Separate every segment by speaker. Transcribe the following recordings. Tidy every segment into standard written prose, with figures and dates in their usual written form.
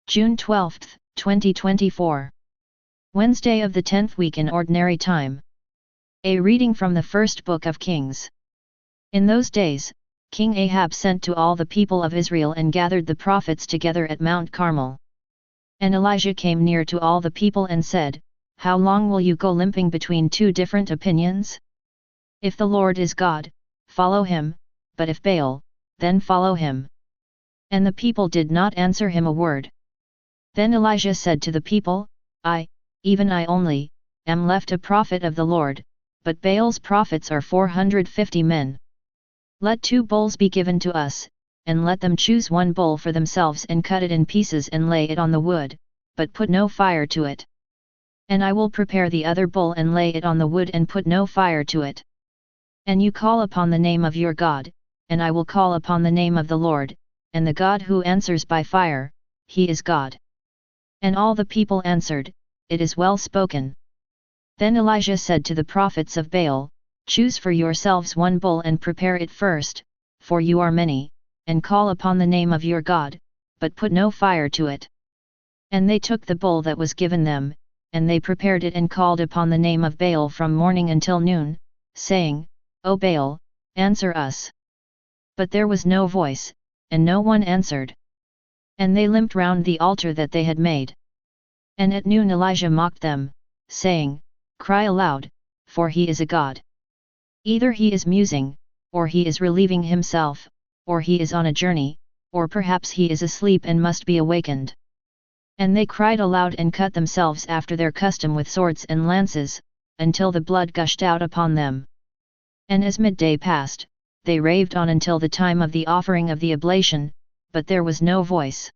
Speaker 1: June 12, 2024. Wednesday of the 10th week in Ordinary Time. A reading from the first book of Kings. In those days, King Ahab sent to all the people of Israel and gathered the prophets together at Mount Carmel. And Elijah came near to all the people and said, "How long will you go limping between two different opinions? If the Lord is God, follow him, but if Baal, then follow him." And the people did not answer him a word. Then Elijah said to the people, even I only, am left a prophet of the Lord, but Baal's prophets are 450 men. Let 2 bulls be given to us, and let them choose 1 bull for themselves and cut it in pieces and lay it on the wood, but put no fire to it. And I will prepare the other bull and lay it on the wood and put no fire to it. And you call upon the name of your God, and I will call upon the name of the Lord, and the God who answers by fire, he is God. And all the people answered, "It is well spoken." Then Elijah said to the prophets of Baal, "Choose for yourselves 1 bull and prepare it first, for you are many, and call upon the name of your God, but put no fire to it." And they took the bull that was given them, and they prepared it and called upon the name of Baal from morning until noon, saying, "O Baal, answer us." But there was no voice, and no one answered. And they limped round the altar that they had made. And at noon Elijah mocked them, saying, "Cry aloud, for he is a god. Either he is musing, or he is relieving himself, or he is on a journey, or perhaps he is asleep and must be awakened." And they cried aloud and cut themselves after their custom with swords and lances, until the blood gushed out upon them. And as midday passed, they raved on until the time of the offering of the oblation, but there was no voice.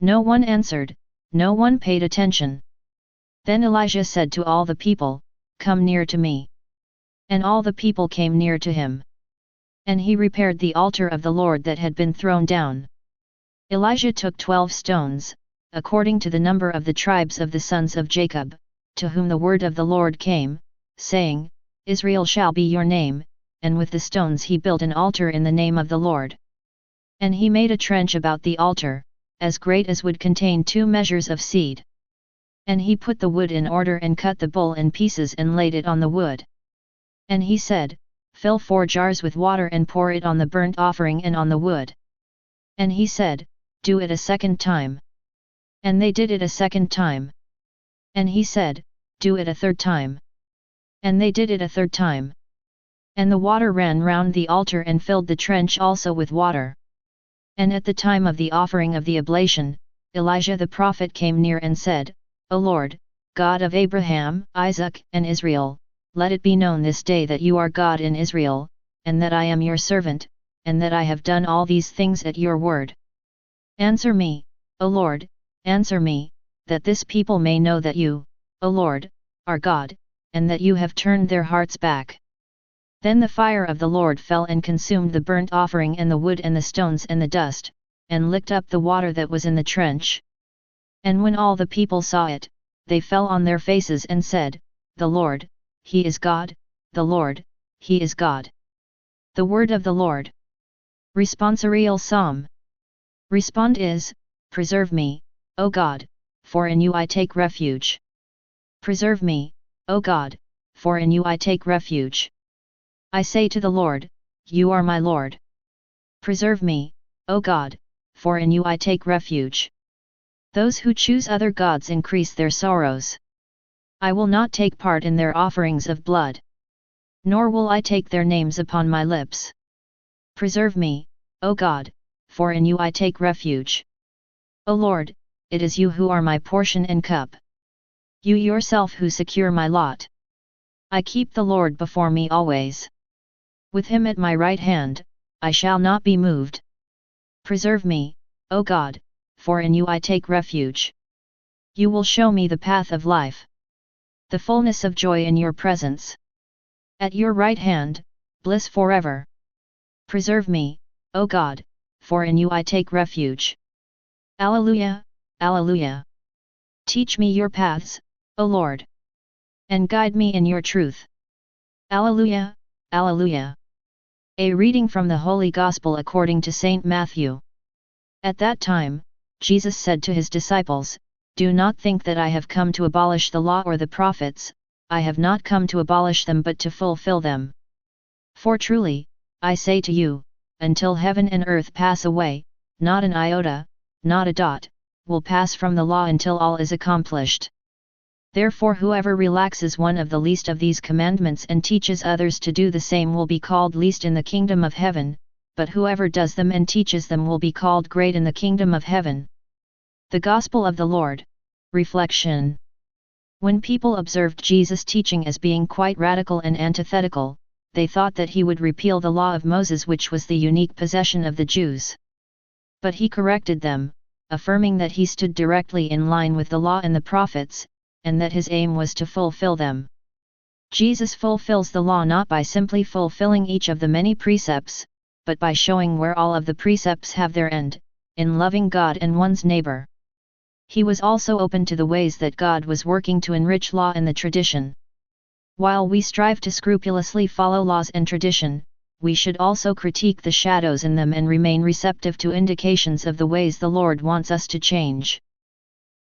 Speaker 1: No one answered, no one paid attention. Then Elijah said to all the people, "Come near to me." And all the people came near to him. And he repaired the altar of the Lord that had been thrown down. Elijah took 12 stones, according to the number of the tribes of the sons of Jacob, to whom the word of the Lord came, saying, "Israel shall be your name," and with the stones he built an altar in the name of the Lord. And he made a trench about the altar, as great as would contain 2 measures of seed. And he put the wood in order and cut the bull in pieces and laid it on the wood. And he said, "Fill 4 jars with water and pour it on the burnt offering and on the wood." And he said, "Do it a second time." And they did it a second time. And he said, "Do it a third time." And they did it a third time. And the water ran round the altar and filled the trench also with water. And at the time of the offering of the oblation, Elijah the prophet came near and said, "O Lord, God of Abraham, Isaac, and Israel, let it be known this day that you are God in Israel, and that I am your servant, and that I have done all these things at your word. Answer me, O Lord, answer me, that this people may know that you, O Lord, are God, and that you have turned their hearts back." Then the fire of the Lord fell and consumed the burnt offering and the wood and the stones and the dust, and licked up the water that was in the trench. And when all the people saw it, they fell on their faces and said, "The Lord, he is God, the Lord, he is God." The word of the Lord. Responsorial Psalm. Respond is, "Preserve me, O God, for in you I take refuge. Preserve me, O God, for in you I take refuge. I say to the Lord, you are my Lord. Preserve me, O God, for in you I take refuge. Those who choose other gods increase their sorrows. I will not take part in their offerings of blood. Nor will I take their names upon my lips. Preserve me, O God, for in you I take refuge. O Lord, it is you who are my portion and cup. You yourself who secure my lot. I keep the Lord before me always. With him at my right hand, I shall not be moved. Preserve me, O God, for in you I take refuge. You will show me the path of life. The fullness of joy in your presence. At your right hand, bliss forever. Preserve me, O God, for in you I take refuge. Alleluia, Alleluia. Teach me your paths, O Lord. And guide me in your truth. Alleluia, Alleluia. A reading from the Holy Gospel according to Saint Matthew. At that time, Jesus said to his disciples, "Do not think that I have come to abolish the law or the prophets. I have not come to abolish them but to fulfill them. For truly, I say to you, until heaven and earth pass away, not an iota, not a dot, will pass from the law until all is accomplished. Therefore whoever relaxes one of the least of these commandments and teaches others to do the same will be called least in the kingdom of heaven, but whoever does them and teaches them will be called great in the kingdom of heaven." The Gospel of the Lord. Reflection. When people observed Jesus' teaching as being quite radical and antithetical, they thought that he would repeal the law of Moses, which was the unique possession of the Jews. But he corrected them, affirming that he stood directly in line with the law and the prophets, and that his aim was to fulfill them. Jesus fulfills the law not by simply fulfilling each of the many precepts, but by showing where all of the precepts have their end, in loving God and one's neighbor. He was also open to the ways that God was working to enrich law and the tradition. While we strive to scrupulously follow laws and tradition, we should also critique the shadows in them and remain receptive to indications of the ways the Lord wants us to change.